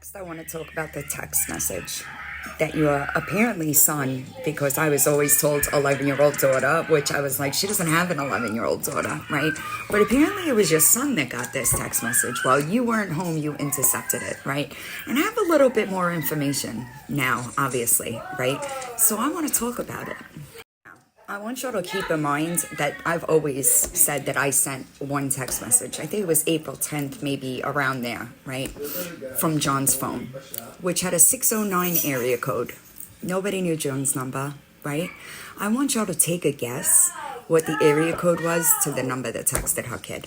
Next, I want to talk about the text message that your apparently son, because I was always told 11-year-old daughter, which I was like, she doesn't have an 11-year-old daughter, right? But apparently it was your son that got this text message. While you weren't home, you intercepted it, right? And I have a little bit more information now, obviously, right? So I want to talk about it. I want you to keep in mind that I've always said that I sent one text message. I think it was April 10th, maybe around there, right? From John's phone, which had a 609 area code. Nobody knew John's number, right? I want y'all to take a guess what the area code was to the number that texted her kid.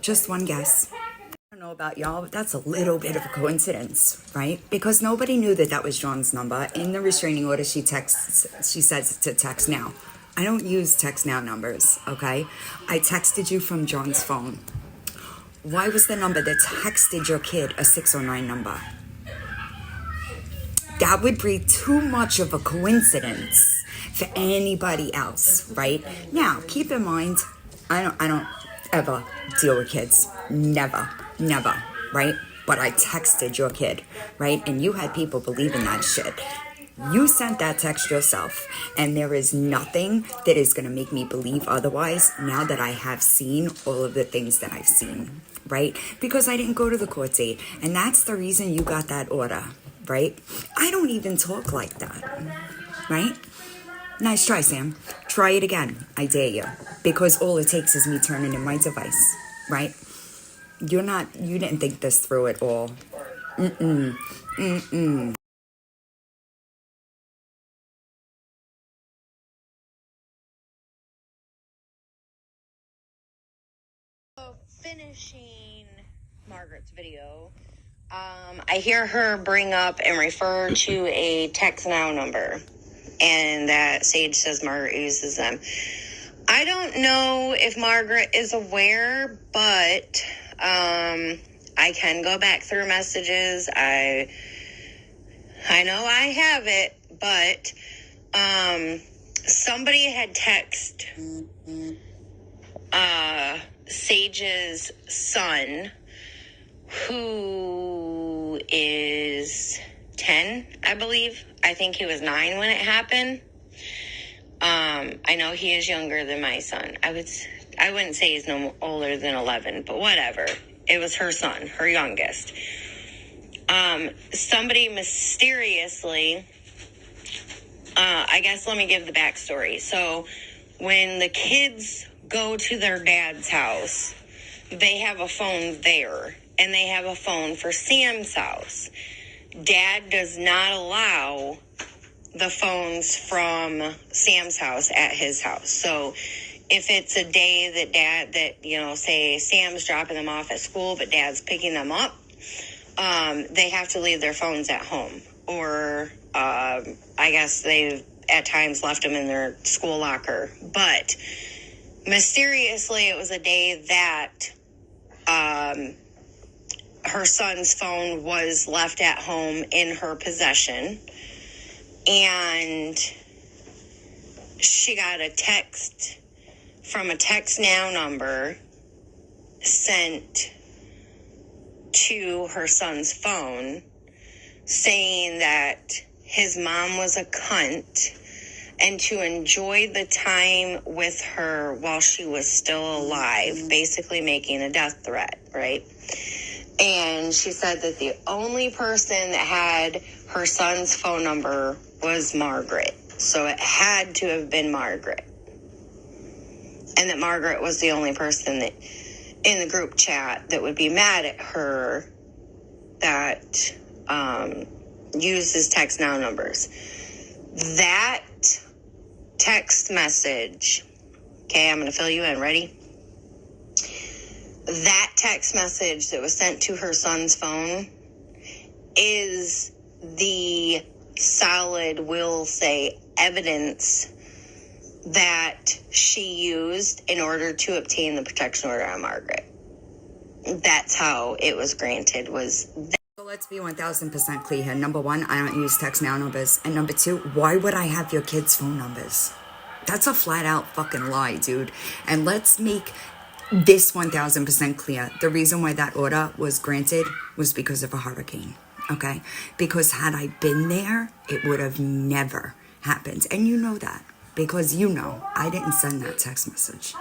Just one guess. I don't know about y'all, but that's a little bit of a coincidence, right? Because nobody knew that that was John's number. In the restraining order, she says to text now. I don't use text now numbers, okay? I texted you from John's phone. Why was the number that texted your kid a 609 number? That would be too much of a coincidence for anybody else, right? Now, keep in mind, I don't ever deal with kids. Never, right? But I texted your kid, right? And you had people believing that shit. You sent that text yourself, and there is nothing that is going to make me believe otherwise now that I have seen all of the things that I've seen, right? Because I didn't go to the court date, and that's the reason you got that order, right? I don't even talk like that, right? Nice try, Sam. Try it again. I dare you. Because all it takes is me turning in my device, right? You didn't think this through at all. Finishing Margaret's video, I hear her bring up and refer to a text now number, and that Sage says Margaret uses them. I don't know if Margaret is aware, but I can go back through messages. I know I have it, but somebody had texted Sage's son, who is 10, I believe. I think he was 9 when it happened. I know he is younger than my son. I wouldn't say he's no older than 11, but whatever. It was her son, her youngest. Somebody mysteriously, I guess let me give the backstory. So when the kids go to their dad's house, they have a phone there, and they have a phone for Sam's house. Dad does not allow the phones from Sam's house at his house. So if it's a day that say Sam's dropping them off at school, but Dad's picking them up, they have to leave their phones at home. Or I guess they've at times left them in their school locker. But mysteriously, it was a day that her son's phone was left at home in her possession. And she got a text from a text now number sent to her son's phone saying that his mom was a cunt and to enjoy the time with her while she was still alive, basically making a death threat, right? And she said that the only person that had her son's phone number was Margaret. So it had to have been Margaret. And that Margaret was the only person that in the group chat that would be mad at her that uses text now numbers. That text message, okay, I'm going to fill you in. Ready? That text message that was sent to her son's phone is the solid, we'll say, evidence that she used in order to obtain the protection order on Margaret. That's how it was granted, was that. So let's be 1000% clear here. Number one, I don't use text now numbers. And number two, why would I have your kids' phone numbers? That's a flat out fucking lie, dude. And let's make this 1000% clear. The reason why that order was granted was because of a hurricane, okay? Because had I been there, it would have never happened. And you know that because you know I didn't send that text message.